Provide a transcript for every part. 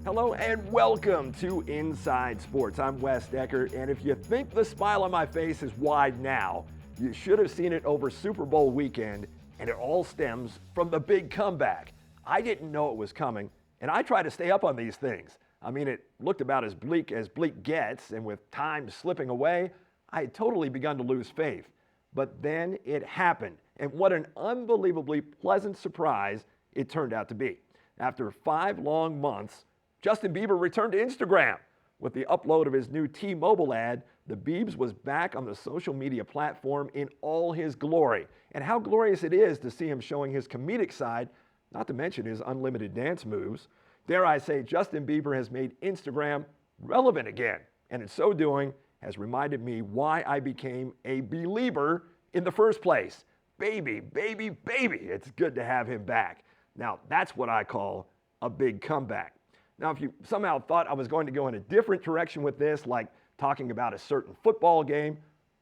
Hello and welcome to Inside Sports. I'm Wes Decker, and if you think the smile on my face is wide now, you should have seen it over Super Bowl weekend, and it all stems from the big comeback. I didn't know it was coming, and I try to stay up on these things. I mean, it looked about as bleak gets, and with time slipping away, I had totally begun to lose faith. But then it happened, and what an unbelievably pleasant surprise it turned out to be. After 5 long months, Justin Bieber returned to Instagram. With the upload of his new T-Mobile ad, the Biebs was back on the social media platform in all his glory. And how glorious it is to see him showing his comedic side, not to mention his unlimited dance moves. Dare I say, Justin Bieber has made Instagram relevant again, and in so doing has reminded me why I became a believer in the first place. Baby, baby, baby, it's good to have him back. Now, that's what I call a big comeback. Now, if you somehow thought I was going to go in a different direction with this, like talking about a certain football game,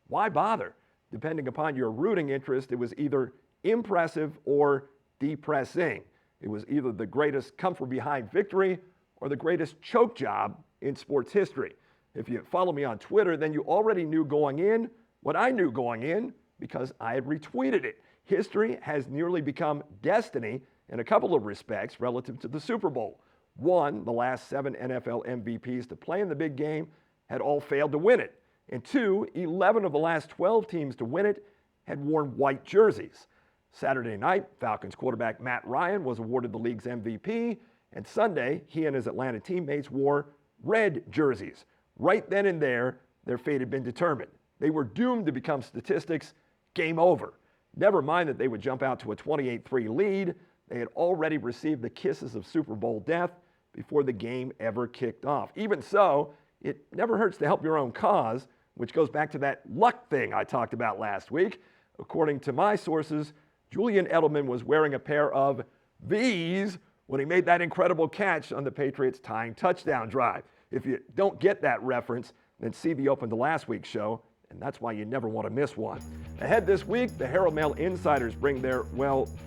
why bother? Depending upon your rooting interest, it was either impressive or depressing. It was either the greatest come from behind victory or the greatest choke job in sports history. If you follow me on Twitter, then you already knew going in what I knew going in because I had retweeted it. History has nearly become destiny in a couple of respects relative to the Super Bowl. One, the last 7 NFL MVPs to play in the big game had all failed to win it. And two, 11 of the last 12 teams to win it had worn white jerseys. Saturday night, Falcons quarterback Matt Ryan was awarded the league's MVP, and Sunday, he and his Atlanta teammates wore red jerseys. Right then and there, their fate had been determined. They were doomed to become statistics, game over. Never mind that they would jump out to a 28-3 lead. They had already received the kisses of Super Bowl death before the game ever kicked off. Even so, it never hurts to help your own cause, which goes back to that luck thing I talked about last week. According to my sources, Julian Edelman was wearing a pair of V's when he made that incredible catch on the Patriots' tying touchdown drive. If you don't get that reference, then see the open to last week's show, and that's why you never want to miss one. Ahead this week, the Herald Mail insiders bring their,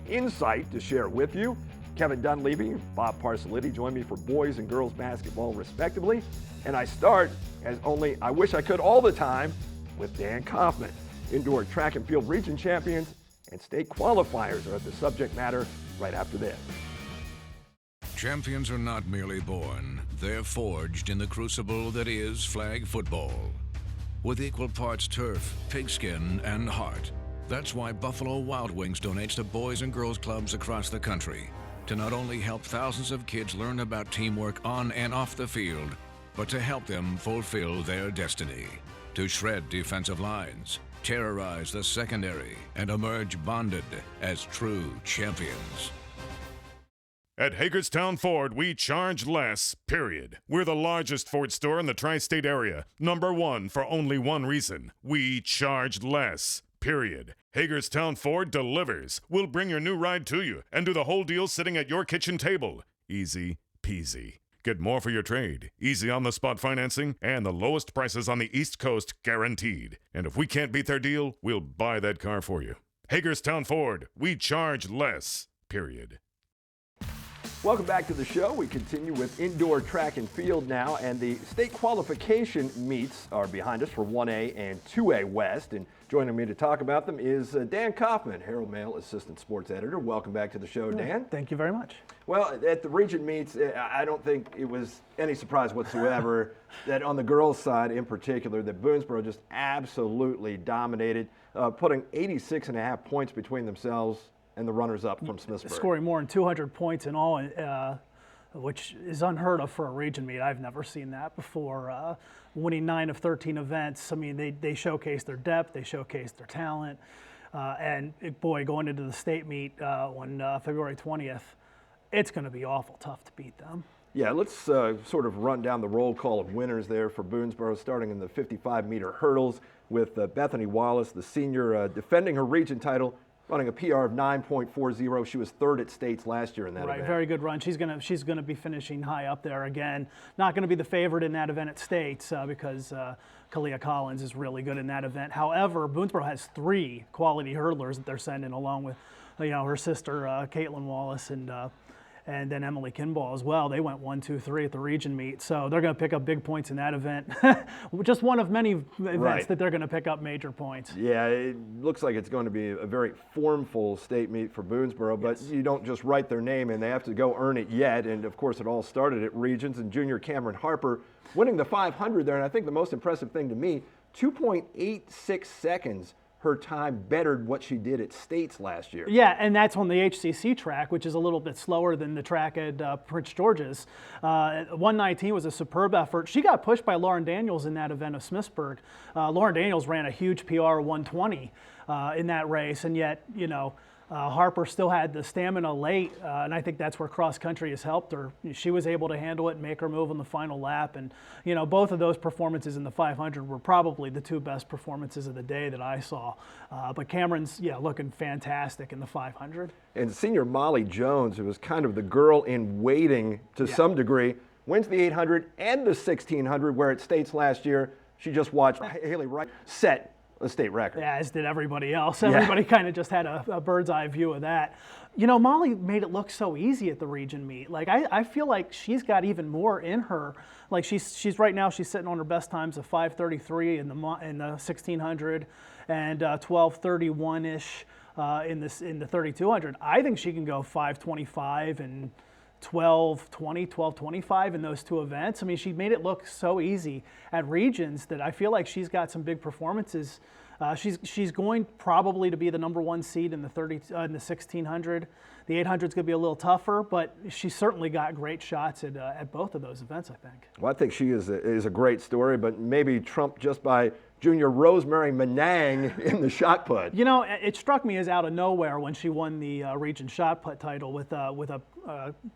insight to share with you. Kevin Dunleavy and Bob Parsoliti join me for boys and girls basketball, respectively. And I start, as only I wish I could all the time, with Dan Kaufman. Indoor track and field region champions and state qualifiers are at the subject matter right after this. Champions are not merely born, they're forged in the crucible that is flag football. With equal parts turf, pigskin, and heart. That's why Buffalo Wild Wings donates to boys and girls clubs across the country to not only help thousands of kids learn about teamwork on and off the field, but to help them fulfill their destiny. To shred defensive lines, terrorize the secondary, and emerge bonded as true champions. At Hagerstown Ford, we charge less, period. We're the largest Ford store in the tri-state area. Number one for only one reason. We charge less, period. Hagerstown Ford delivers. We'll bring your new ride to you and do the whole deal sitting at your kitchen table. Easy peasy. Get more for your trade, easy on-the-spot financing, and the lowest prices on the East Coast guaranteed. And if we can't beat their deal, we'll buy that car for you. Hagerstown Ford, we charge less, period. Welcome back to the show. We continue with indoor track and field now, and the state qualification meets are behind us for 1A and 2A West. And joining me to talk about them is Dan Kaufman, Herald Mail Assistant Sports Editor. Welcome back to the show, Dan. Thank you very much. Well, at the region meets, I don't think it was any surprise whatsoever that on the girls' side in particular, that Boonesboro just absolutely dominated, putting 86.5 points between themselves and the runners-up from Smithsburg. Scoring more than 200 points in all, which is unheard of for a region meet. I've never seen that before. Winning 9 of 13 events. I mean, they showcase their depth, they showcase their talent, and boy, going into the state meet on February 20th, it's going to be awful tough to beat them. Yeah, let's sort of run down the roll call of winners there for Boonesboro, starting in the 55-meter hurdles with Bethany Wallace, the senior, defending her region title, running a PR of 9.40. She was third at states last year in that event. Right, very good run. She's gonna be finishing high up there again. Not gonna be the favorite in that event at states because Kalia Collins is really good in that event. However, Boonesboro has 3 quality hurdlers that they're sending along with, her sister Caitlin Wallace and then Emily Kimball as well. They went 1, 2, 3 at the region meet, so they're going to pick up big points in that event. Just one of many events that they're going to pick up major points. Yeah, it looks like it's going to be a very formful state meet for Boonesboro, but you don't just write their name in. They have to go earn it yet, and of course it all started at Regions, and junior Cameron Harper winning the 500 there, and I think the most impressive thing to me, 2.86 seconds her time bettered what she did at States last year. Yeah, and that's on the HCC track, which is a little bit slower than the track at Prince George's. 119 was a superb effort. She got pushed by Lauren Daniels in that event of Smithsburg. Lauren Daniels ran a huge PR 120 in that race, and yet, you know, Harper still had the stamina late, and I think that's where cross country has helped her. She was able to handle it and make her move on the final lap, and you know, both of those performances in the 500 were probably the two best performances of the day that I saw. But Cameron's looking fantastic in the 500. And senior Molly Jones, who was kind of the girl in waiting to some degree, wins the 800 and the 1600, where at States last year she just watched Haley Wright set a state record. Yeah, as did everybody else. Everybody kind of just had a bird's eye view of that. You know, Molly made it look so easy at the region meet. Like, I feel like she's got even more in her. Like, she's right now, she's sitting on her best times of 5:33 in the 1600 and 12:31-ish in the 3200. I think she can go 5:25 and 12:20, 12:25 in those two events. I mean, she made it look so easy at Regions that I feel like she's got some big performances. She's going probably to be the #1 seed in the 1600. The 800 is going to be a little tougher, but she's certainly got great shots at both of those events, I think. Well, I think she is a great story, but maybe trumped just by junior Rosemary Menang in the shot put. You know, it struck me as out of nowhere when she won the region shot put title with a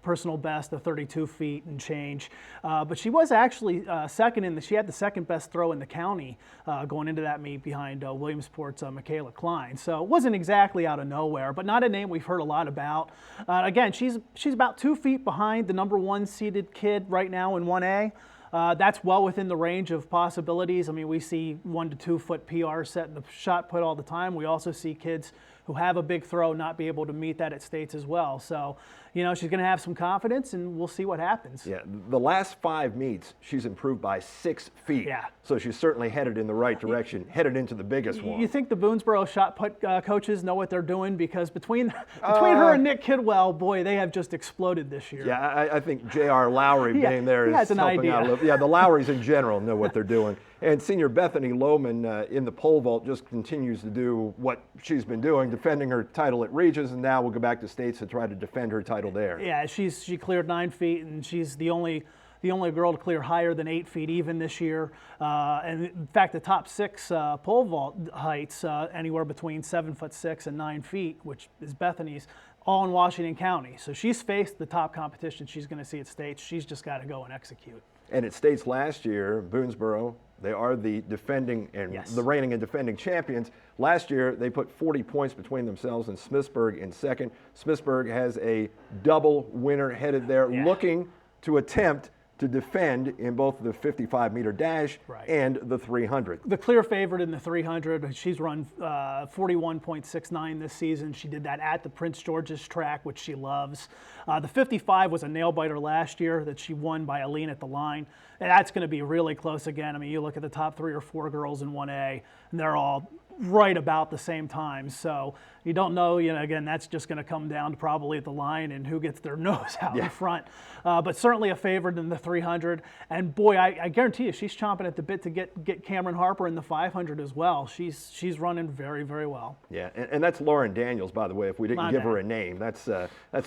personal best of 32 feet and change. But she was actually second she had the second best throw in the county going into that meet behind Williamsport's Michaela Klein. So it wasn't exactly out of nowhere, but not a name we've heard a lot about. Again, she's about 2 feet behind the #1 seeded kid right now in 1A. That's well within the range of possibilities. I mean, we see 1 to 2 foot PR set in the shot put all the time. We also see kids who have a big throw not be able to meet that at States as well. So, you know, she's going to have some confidence, and we'll see what happens. Yeah, the last 5 meets, she's improved by 6 feet. Yeah. So she's certainly headed in the right direction, headed into the biggest one. You think the Boonesboro shot put coaches know what they're doing? Because between her and Nick Kidwell, boy, they have just exploded this year. Yeah, I think J.R. Lowry being there is helping out a little. Yeah, the Lowrys in general know what they're doing. And senior Bethany Lohman in the pole vault just continues to do what she's been doing, defending her title at Regions, and now we'll go back to States to try to defend her title there. Yeah, she cleared 9 feet, and she's the only girl to clear higher than 8 feet even this year. And in fact, the top 6 pole vault heights anywhere between 7'6" and 9 feet, which is Bethany's, all in Washington County. So she's faced the top competition she's going to see at States. She's just got to go and execute. And at States last year, Boonesboro, they are the defending and the reigning and defending champions. Last year, they put 40 points between themselves and Smithsburg in second. Smithsburg has a double winner headed there, looking to attempt to defend in both the 55-meter dash and the 300. The clear favorite in the 300, she's run 41.69 this season. She did that at the Prince George's track, which she loves. The 55 was a nail-biter last year that she won by a lean at the line. And that's going to be really close again. I mean, you look at the top 3 or 4 girls in 1A, and they're all right about the same time. So you don't know, again, that's just going to come down to probably at the line and who gets their nose out in front. But certainly a favorite in the 300. And boy, I guarantee you, she's chomping at the bit to get Cameron Harper in the 500 as well. She's running very, very well. Yeah, and that's Lauren Daniels, by the way, if we didn't give her a name. That's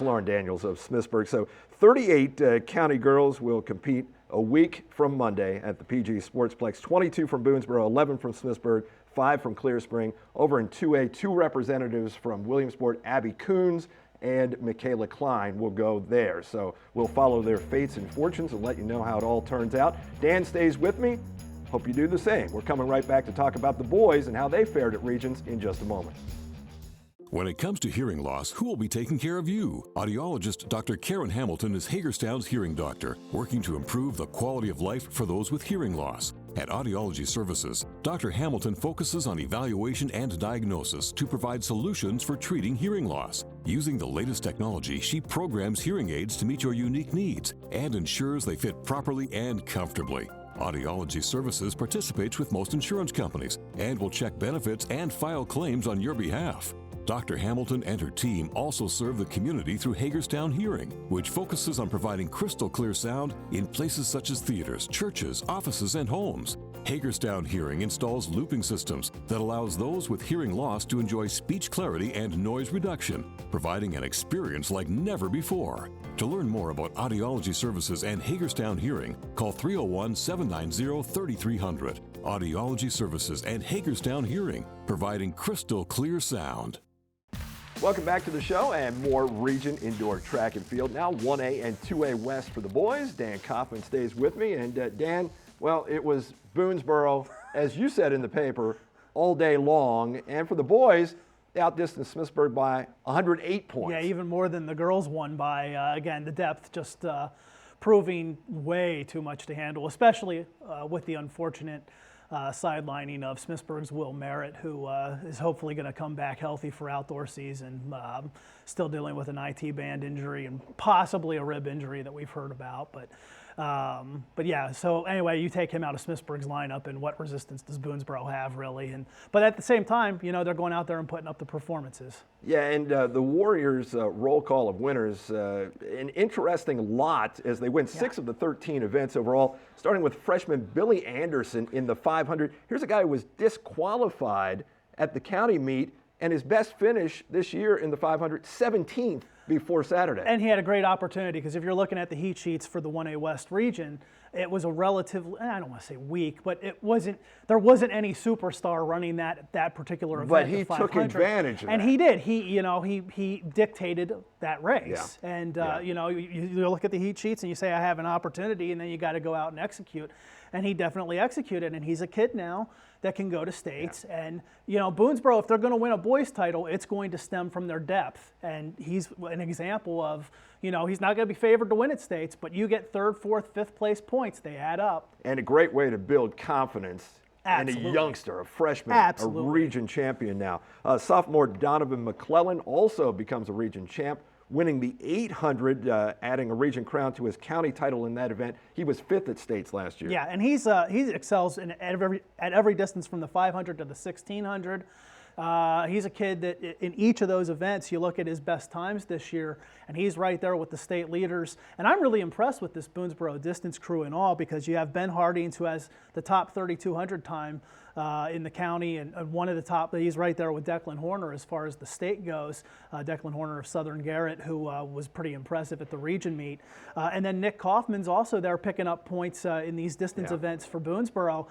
Lauren Daniels of Smithsburg. So 38 county girls will compete a week from Monday at the PG Sportsplex. 22 from Boonesboro, 11 from Smithsburg, 5 from Clear Spring. Over in 2A, 2 representatives from Williamsport, Abby Coons and Michaela Klein will go there. So we'll follow their fates and fortunes and let you know how it all turns out. Dan stays with me. Hope you do the same. We're coming right back to talk about the boys and how they fared at Regions in just a moment. When it comes to hearing loss, who will be taking care of you? Audiologist Dr. Karen Hamilton is Hagerstown's hearing doctor, working to improve the quality of life for those with hearing loss. At Audiology Services, Dr. Hamilton focuses on evaluation and diagnosis to provide solutions for treating hearing loss. Using the latest technology, she programs hearing aids to meet your unique needs and ensures they fit properly and comfortably. Audiology Services participates with most insurance companies and will check benefits and file claims on your behalf. Dr. Hamilton and her team also serve the community through Hagerstown Hearing, which focuses on providing crystal clear sound in places such as theaters, churches, offices, and homes. Hagerstown Hearing installs looping systems that allows those with hearing loss to enjoy speech clarity and noise reduction, providing an experience like never before. To learn more about Audiology Services and Hagerstown Hearing, call 301-790-3300. Audiology Services and Hagerstown Hearing, providing crystal clear sound. Welcome back to the show and more region indoor track and field. Now 1A and 2A West for the boys. Dan Kaufman stays with me. And Dan, well, it was Boonesboro, as you said in the paper, all day long. And for the boys, they outdistanced Smithsburg by 108 points. Yeah, even more than the girls won by, again, the depth just proving way too much to handle, especially with the unfortunate sidelining of Smithsburg's Will Merritt, who is hopefully going to come back healthy for outdoor season, still dealing with an IT band injury and possibly a rib injury that we've heard about. But yeah, so anyway, you take him out of Smithsburg's lineup, and what resistance does Boonesboro have, really? But at the same time, you know, they're going out there and putting up the performances. Yeah, and the Warriors' roll call of winners, an interesting lot as they win 6 of the 13 events overall, starting with freshman Billy Anderson in the 500. Here's a guy who was disqualified at the county meet, and his best finish this year in the 500, 17th before Saturday. And he had a great opportunity, because if you're looking at the heat sheets for the 1A West region, it was a relatively, I don't want to say weak, but there wasn't any superstar running that particular event. But he took advantage of that. And he did. He dictated that race. Yeah. And you know, you look at the heat sheets and you say, I have an opportunity, and then you got to go out and execute. And he definitely executed, and he's a kid now that can go to states. Yeah. And, you know, Boonesboro, if they're going to win a boys title, it's going to stem from their depth. And he's an example of, you know, he's not going to be favored to win at states, but you get 3rd, 4th, 5th place points, they add up. And a great way to build confidence Absolutely. in a youngster, a freshman, Absolutely. a region champion now. Sophomore Donovan McClellan also becomes a region champ, winning the 800, adding a region crown to his county title in that event. He was 5th at states last year. Yeah, and he excels at every distance from the 500 to the 1600. He's a kid that in each of those events, you look at his best times this year, and he's right there with the state leaders. And I'm really impressed with this Boonesboro distance crew and all, because you have Ben Hardings, who has the top 3,200 time in the county, and one of the top, he's right there with Declan Horner as far as the state goes. Declan Horner of Southern Garrett, who was pretty impressive at the region meet. And then Nick Kaufman's also there picking up points in these distance events for Boonesboro.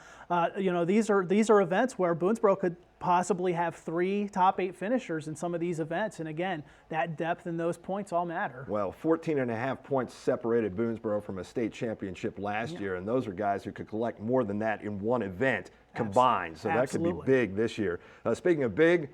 You know, these are events where Boonesboro could possibly have 3 top 8 finishers in some of these events. And again, that depth and those points all matter. Well, 14.5 points separated Boonesboro from a state championship last year, and those are guys who could collect more than that in one event combined. So that could be big this year. Speaking of big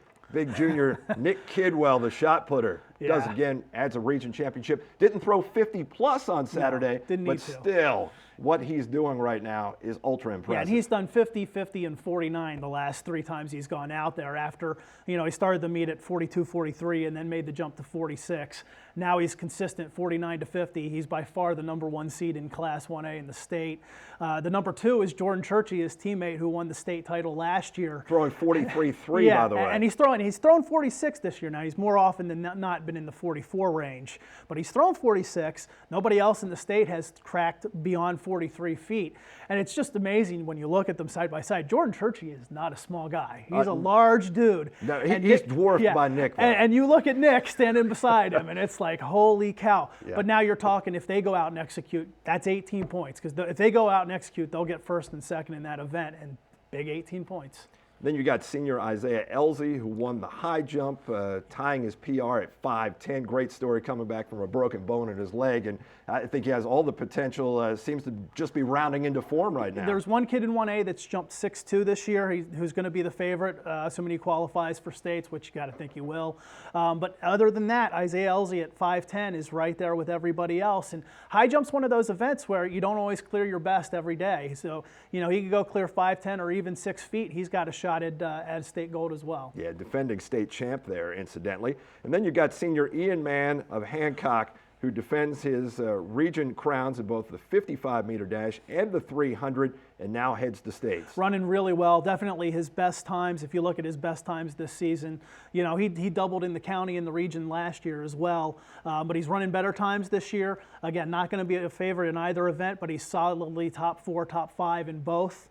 junior, Nick Kidwell, the shot putter, does again, adds a region championship. Didn't throw 50 plus on Saturday, but still, what he's doing right now is ultra impressive. Yeah, and he's done 50, 50, and 49 the last 3 times he's gone out there after, you know, he started the meet at 42, 43 and then made the jump to 46. Now he's consistent 49 to 50. He's by far the #1 seed in Class 1A in the state. The number 2 is Jordan Churchy, his teammate who won the state title last year. Throwing 43-3, by the way. And he's thrown 46 this year now. He's more often than not been in the 44 range. But he's thrown 46. Nobody else in the state has cracked beyond 43 feet. And it's just amazing when you look at them side by side. Jordan Churchy is not a small guy. He's a large dude. No, he's dwarfed by Nick. And you look at Nick standing beside him, and it's like, holy cow. Yeah. But now you're talking, if they go out and execute, that's 18 points. Because if they go out and execute, they'll get 1st and 2nd in that event, and big 18 points. Then you got senior Isaiah Elzy, who won the high jump, tying his PR at 5'10". Great story, coming back from a broken bone in his leg. And I think he has all the potential, seems to just be rounding into form right now. There's one kid in 1A that's jumped 6'2" this year, who's going to be the favorite, assuming he qualifies for states, which you got to think he will. But other than that, Isaiah Elzy at 5'10" is right there with everybody else. And high jump's one of those events where you don't always clear your best every day. So, you know, he could go clear 5'10" or even 6 feet. He's got a shot at state gold as well. Yeah, defending state champ there, incidentally. And then you got senior Ian Mann of Hancock, who defends his region crowns in both the 55-meter dash and the 300, and now heads to states. Running really well, definitely his best times. If you look at his best times this season, you know, he doubled in the county and the region last year as well, but he's running better times this year. Again, not going to be a favorite in either event, but he's solidly top 4, top 5 in both.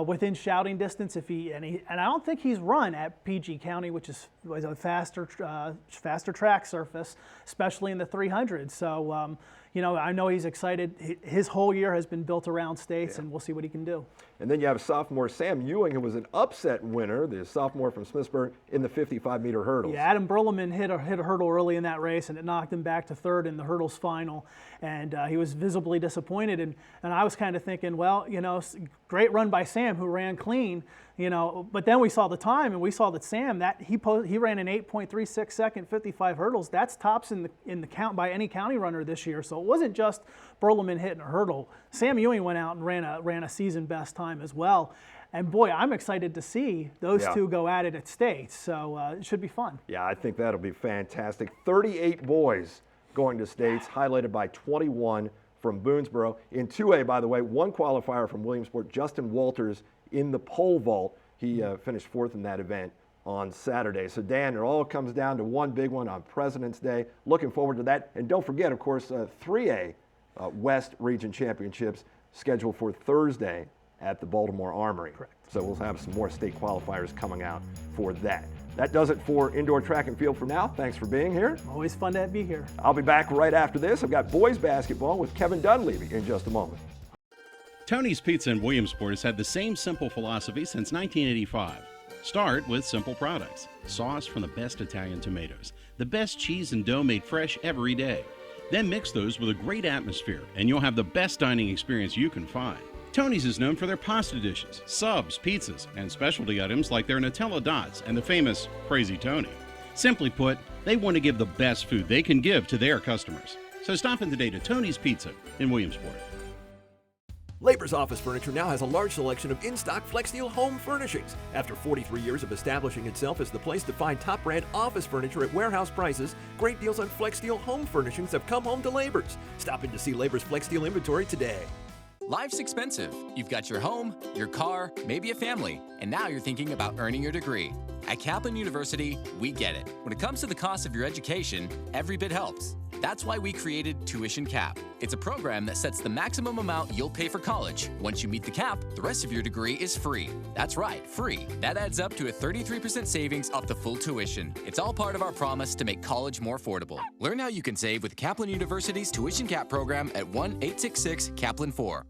Within shouting distance, and I don't think he's run at PG County, which is a faster track surface, especially in the 300. So, you know, I know he's excited. His whole year has been built around states, and we'll see what he can do. And then you have sophomore Sam Ewing, who was an upset winner, the sophomore from Smithsburg, in the 55-meter hurdles. Yeah, Adam Burleman hit a hurdle early in that race, and it knocked him back to third in the hurdles final. And he was visibly disappointed. And I was kind of thinking, well, you know, great run by Sam, who ran clean, you know. But then we saw the time, and we saw that Sam, he ran an 8.36 second 55 hurdles. That's tops in the count by any county runner this year. So it wasn't just Burleman hitting a hurdle. Sam Ewing went out and ran a season best time as well. And boy, I'm excited to see those two go at it at states. So it should be fun. Yeah, I think that'll be fantastic. 38 boys going to states, highlighted by 21 from Boonesboro. In 2A, by the way, one qualifier from Williamsport, Justin Walters, in the pole vault. He finished 4th in that event on Saturday. So, Dan, it all comes down to one big one on President's Day. Looking forward to that. And don't forget, of course, 3A West Region Championships scheduled for Thursday at the Baltimore Armory. Correct. So we'll have some more state qualifiers coming out for that. That does it for indoor track and field for now. Thanks for being here. Always fun to be here. I'll be back right after this. I've got boys basketball with Kevin Dunleavy in just a moment. Tony's Pizza in Williamsport has had the same simple philosophy since 1985. Start with simple products. Sauce from the best Italian tomatoes. The best cheese and dough made fresh every day. Then mix those with a great atmosphere, and you'll have the best dining experience you can find. Tony's is known for their pasta dishes, subs, pizzas, and specialty items like their Nutella Dots and the famous Crazy Tony. Simply put, they want to give the best food they can give to their customers. So stop in today to Tony's Pizza in Williamsport. Labor's Office Furniture now has a large selection of in-stock FlexSteel home furnishings. After 43 years of establishing itself as the place to find top-brand office furniture at warehouse prices, great deals on FlexSteel home furnishings have come home to Labor's. Stop in to see Labor's FlexSteel inventory today. Life's expensive. You've got your home, your car, maybe a family, and now you're thinking about earning your degree. At Kaplan University, we get it. When it comes to the cost of your education, every bit helps. That's why we created Tuition Cap. It's a program that sets the maximum amount you'll pay for college. Once you meet the cap, the rest of your degree is free. That's right, free. That adds up to a 33% savings off the full tuition. It's all part of our promise to make college more affordable. Learn how you can save with Kaplan University's Tuition Cap program at 1-866-KAPLAN-4.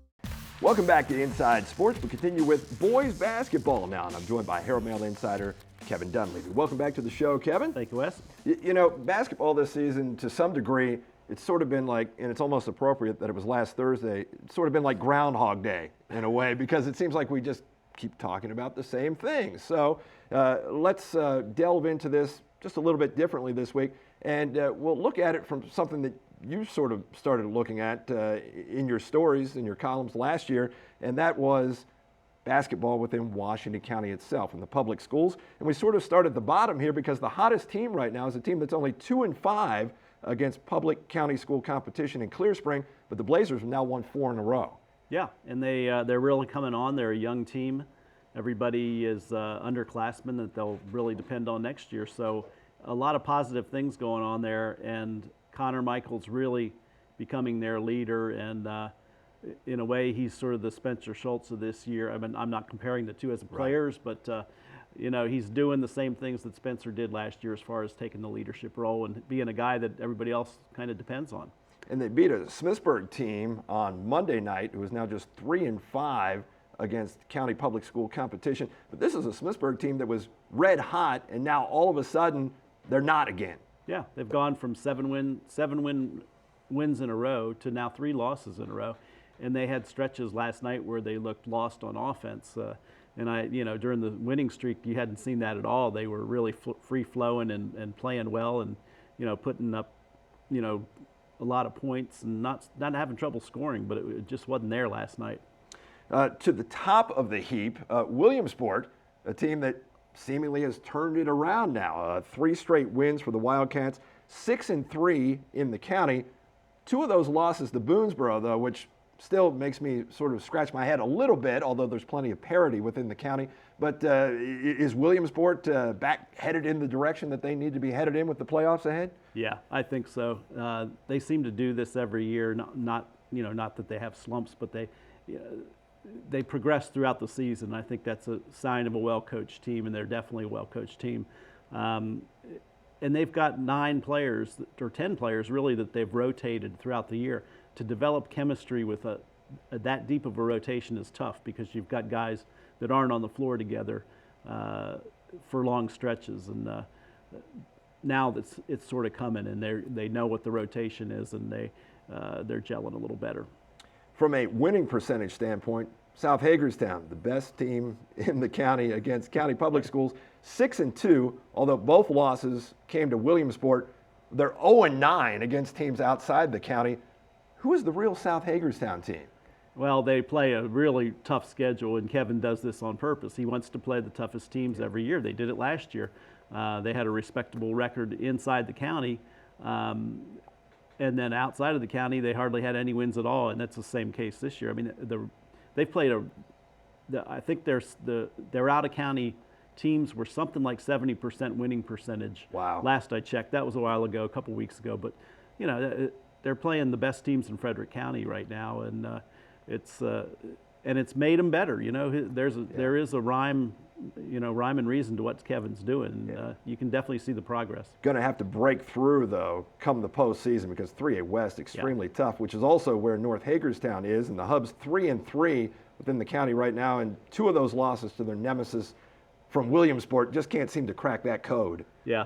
Welcome back to Inside Sports. We continue with boys basketball now, and I'm joined by Herald Mail insider Kevin Dunleavy. Welcome back to the show, Kevin. Thank you, Wes. You know, basketball this season, to some degree, it's sort of been like, and it's almost appropriate that it was last Thursday, it's sort of been like Groundhog Day in a way, because it seems like we just keep talking about the same thing. So let's delve into this just a little bit differently this week, and we'll look at it from something that you sort of started looking at in your stories, in your columns last year, and that was basketball within Washington County itself in the public schools. And we sort of start at the bottom here because the hottest team right now is a team that's only 2-5 against public county school competition in Clear Spring, but the Blazers have now won 4 in a row. Yeah, and they're really coming on. They're a young team. Everybody is underclassmen that they'll really depend on next year. So a lot of positive things going on there, and Connor Michael's really becoming their leader, and in a way, he's sort of the Spencer Schultz of this year. I mean, I'm not comparing the two as players, but you know, he's doing the same things that Spencer did last year as far as taking the leadership role and being a guy that everybody else kind of depends on. And they beat a Smithsburg team on Monday night, who is now just 3-5 against county public school competition. But this is a Smithsburg team that was red hot, and now all of a sudden they're not again. Yeah, they've gone from seven wins in a row to now 3 losses in a row, and they had stretches last night where they looked lost on offense. And during the winning streak, you hadn't seen that at all. They were really free flowing and playing well, and putting up a lot of points and not having trouble scoring, but it just wasn't there last night. To the top of the heap, Williamsport, a team that seemingly has turned it around now. 3 straight wins for the Wildcats, 6-3 in the county. 2 of those losses to Boonesboro, though, which still makes me sort of scratch my head a little bit, although there's plenty of parity within the county. But is Williamsport back headed in the direction that they need to be headed in with the playoffs ahead? Yeah, I think so. They seem to do this every year. Not that they have slumps, but they progress throughout the season. I think that's a sign of a well-coached team, and they're definitely a well-coached team. And they've got 9 players, or 10 players really, that they've rotated throughout the year. To develop chemistry with that deep of a rotation is tough, because you've got guys that aren't on the floor together for long stretches. And now it's sort of coming, and they know what the rotation is, and they're gelling a little better. From a winning percentage standpoint, South Hagerstown, the best team in the county against county public schools, 6-2, although both losses came to Williamsport. They're 0-9 against teams outside the county. Who is the real South Hagerstown team? Well, they play a really tough schedule, and Kevin does this on purpose. He wants to play the toughest teams every year. They did it last year. They had a respectable record inside the county. And then outside of the county, they hardly had any wins at all, and that's the same case this year. I mean, they've played I think their out-of-county teams were something like 70% winning percentage. Wow. Last I checked. That was a while ago, a couple weeks ago. But, they're playing the best teams in Frederick County right now, and it's made them better. There is a rhyme and reason to what Kevin's doing. Yeah. You can definitely see the progress. Going to have to break through, though, come the postseason, because 3A West extremely tough, which is also where North Hagerstown is, and the Hubs 3-3 within the county right now, and 2 of those losses to their nemesis from Williamsport just can't seem to crack that code. Yeah,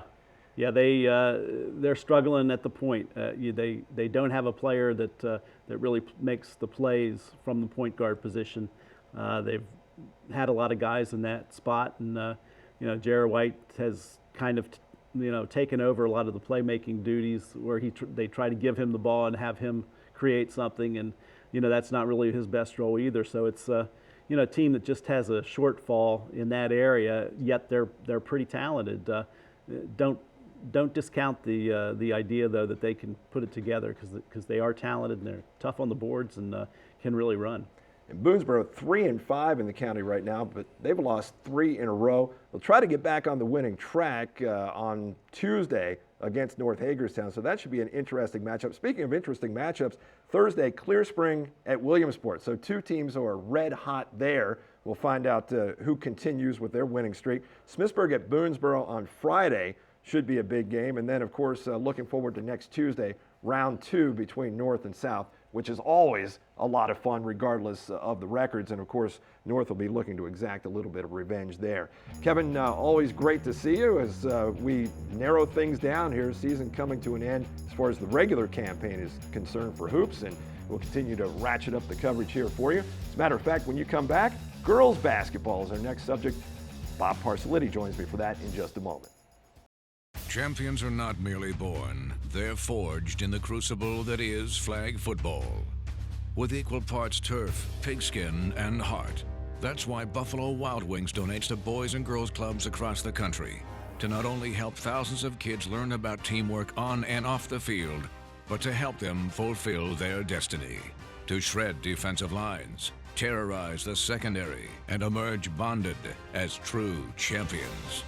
they're struggling at the point. They don't have a player that really makes the plays from the point guard position. They've had a lot of guys in that spot, and Jared White has kind of taken over a lot of the playmaking duties, where they try to give him the ball and have him create something, and that's not really his best role either. So it's a team that just has a shortfall in that area, yet they're pretty talented. Don't discount the idea, though, that they can put it together, because they are talented and they're tough on the boards and can really run. And Boonesboro 3-5 in the county right now, but they've lost 3 in a row. They'll try to get back on the winning track on Tuesday against North Hagerstown, so that should be an interesting matchup. Speaking of interesting matchups, Thursday, Clear Spring at Williamsport. So 2 teams who are red hot there. We'll find out who continues with their winning streak. Smithsburg at Boonesboro on Friday should be a big game. And then, of course, looking forward to next Tuesday, round 2 between North and South, which is always a lot of fun regardless of the records. And, of course, North will be looking to exact a little bit of revenge there. Kevin, always great to see you as we narrow things down here, season coming to an end as far as the regular campaign is concerned for hoops. And we'll continue to ratchet up the coverage here for you. As a matter of fact, when you come back, girls basketball is our next subject. Bob Parsaliti joins me for that in just a moment. Champions are not merely born, they're forged in the crucible that is flag football. With equal parts turf, pigskin, and heart. That's why Buffalo Wild Wings donates to boys and girls clubs across the country to not only help thousands of kids learn about teamwork on and off the field, but to help them fulfill their destiny. To shred defensive lines, terrorize the secondary, and emerge bonded as true champions.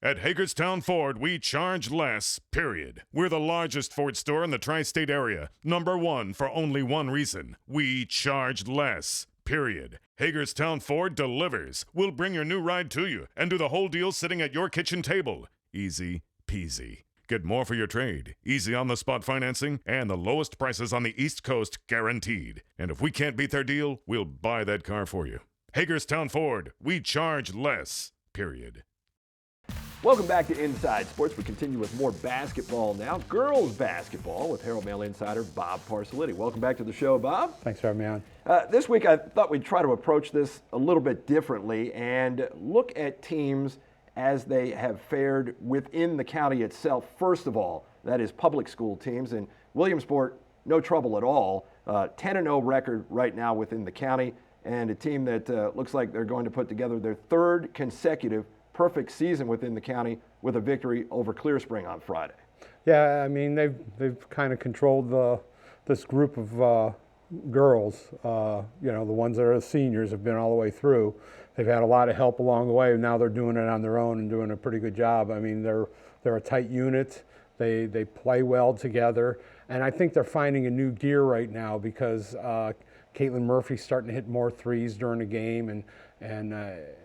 At Hagerstown Ford, we charge less, period. We're the largest Ford store in the tri-state area. Number 1 for only one reason. We charge less, period. Hagerstown Ford delivers. We'll bring your new ride to you and do the whole deal sitting at your kitchen table. Easy peasy. Get more for your trade, easy on-the-spot financing, and the lowest prices on the East Coast guaranteed. And if we can't beat their deal, we'll buy that car for you. Hagerstown Ford, we charge less, period. Welcome back to Inside Sports. We continue with more basketball now. Girls basketball with Herald Mail insider Bob Parsiliti. Welcome back to the show, Bob. Thanks for having me on. This week I thought we'd try to approach this a little bit differently and look at teams as they have fared within the county itself. First of all, that is public school teams. And Williamsport, no trouble at all. 10-0 record right now within the county, and a team that looks like they're going to put together their third consecutive perfect season within the county with a victory over Clear Spring on Friday. Yeah, I mean, they've kind of controlled this group of girls. The ones that are the seniors have been all the way through. They've had a lot of help along the way, and now they're doing it on their own and doing a pretty good job. I mean, they're a tight unit. They play well together, and I think they're finding a new gear right now because Caitlin Murphy's starting to hit more threes during the game, and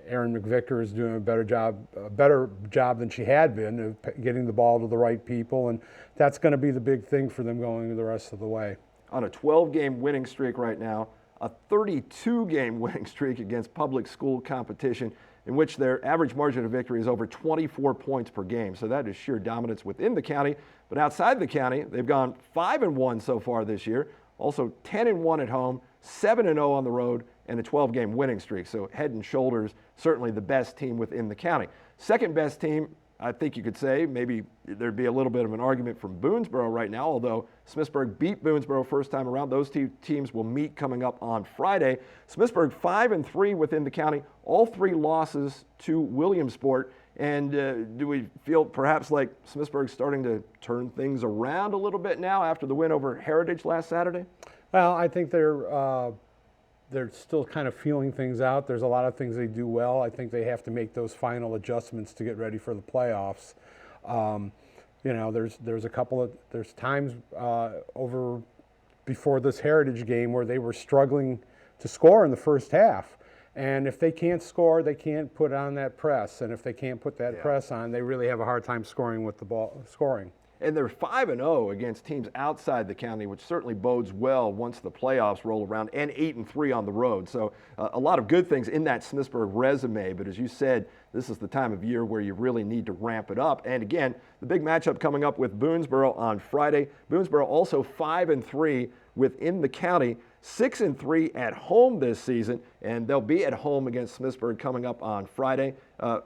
Erin McVicker is doing a better job than she had been of getting the ball to the right people, and that's going to be the big thing for them going the rest of the way. On a 12-game winning streak right now, a 32-game winning streak against public school competition in which their average margin of victory is over 24 points per game. So that is sheer dominance within the county. But outside the county, they've gone 5-1 so far this year, also 10-1 at home, 7-0 on the road, and a 12-game winning streak. So head and shoulders, certainly the best team within the county. Second best team, I think you could say, maybe there'd be a little bit of an argument from Boonesboro right now, although Smithsburg beat Boonesboro first time around. Those two teams will meet coming up on Friday. Smithsburg 5-3 within the county, all three losses to Williamsport. And do we feel perhaps like Smithsburg's starting to turn things around a little bit now after the win over Heritage last Saturday? Well, I think they're still kind of feeling things out. There's a lot of things they do well. I think they have to make those final adjustments to get ready for the playoffs. There's times over before this Heritage game where they were struggling to score in the first half. And if they can't score, they can't put on that press. And if they can't put that press on, they really have a hard time scoring with the ball. And they're 5-0 against teams outside the county, which certainly bodes well once the playoffs roll around, and 8-3 on the road. So a lot of good things in that Smithsburg resume. But as you said, this is the time of year where you really need to ramp it up. And again, the big matchup coming up with Boonesboro on Friday. Boonesboro also 5-3 within the county, 6-3 at home this season, and they'll be at home against Smithsburg coming up on Friday.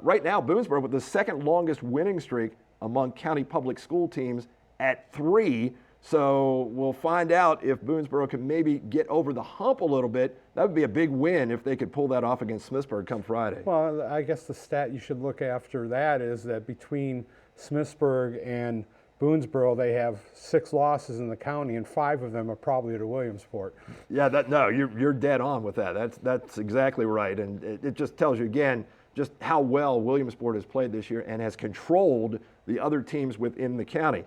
Right now, Boonesboro with the second longest winning streak among county public school teams at 3. So we'll find out if Boonesboro can maybe get over the hump a little bit. That would be a big win if they could pull that off against Smithsburg come Friday. Well, I guess the stat you should look after that is that between Smithsburg and Boonesboro, they have 6 losses in the county, and 5 of them are probably to Williamsport. Yeah, you're dead on with that. That's exactly right, and it just tells you again just how well Williamsport has played this year and has controlled the other teams within the county.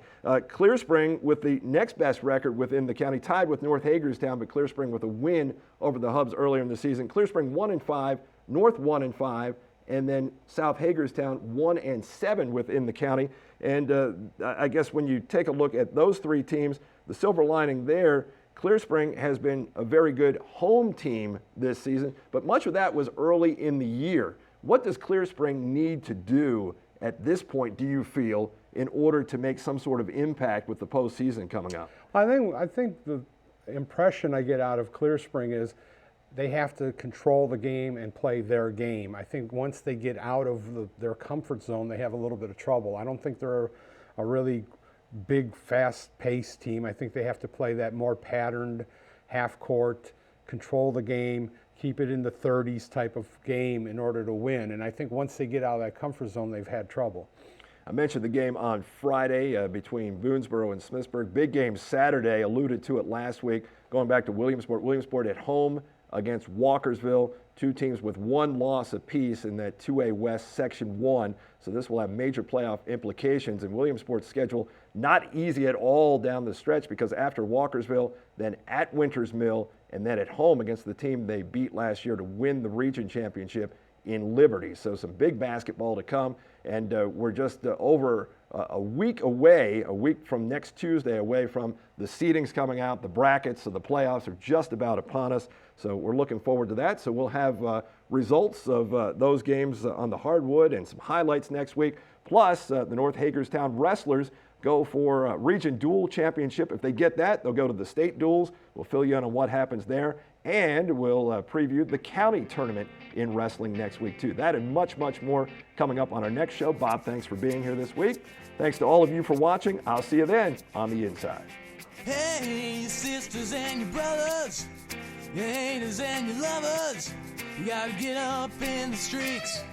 Clear Spring with the next best record within the county, tied with North Hagerstown, but Clear Spring with a win over the Hubs earlier in the season. Clear Spring 1-5, North 1-5, and then South Hagerstown 1-7 within the county. And I guess when you take a look at those 3 teams, the silver lining there, Clear Spring has been a very good home team this season, but much of that was early in the year. What does Clear Spring need to do at this point, do you feel, in order to make some sort of impact with the postseason coming up? I think the impression I get out of Clear Spring is they have to control the game and play their game. I think once they get out of their comfort zone, they have a little bit of trouble. I don't think they're a really big, fast-paced team. I think they have to play that more patterned half-court, control the game, keep it in the 30s type of game in order to win. And I think once they get out of that comfort zone, they've had trouble. I mentioned the game on Friday between Boonesboro and Smithsburg. Big game Saturday, alluded to it last week, going back to Williamsport. Williamsport at home against Walkersville, 2 teams with 1 loss apiece in that 2A West Section 1. So this will have major playoff implications. And Williamsport's schedule not easy at all down the stretch, because after Walkersville, then at Winters Mill, and then at home against the team they beat last year to win the region championship in Liberty. So some big basketball to come, and we're just over a week away, a week from next Tuesday, away from the seedings coming out. The brackets of the playoffs are just about upon us, so we're looking forward to that. So we'll have results of those games on the hardwood and some highlights next week. Plus, the North Hagerstown Wrestlers go for Region Dual Championship. If they get that, they'll go to the state duels. We'll fill you in on what happens there. And we'll preview the county tournament in wrestling next week, too. That and much, much more coming up on our next show. Bob, thanks for being here this week. Thanks to all of you for watching. I'll see you then on The Inside. Hey, your sisters and your brothers, your haters and your lovers, you gotta get up in the streets.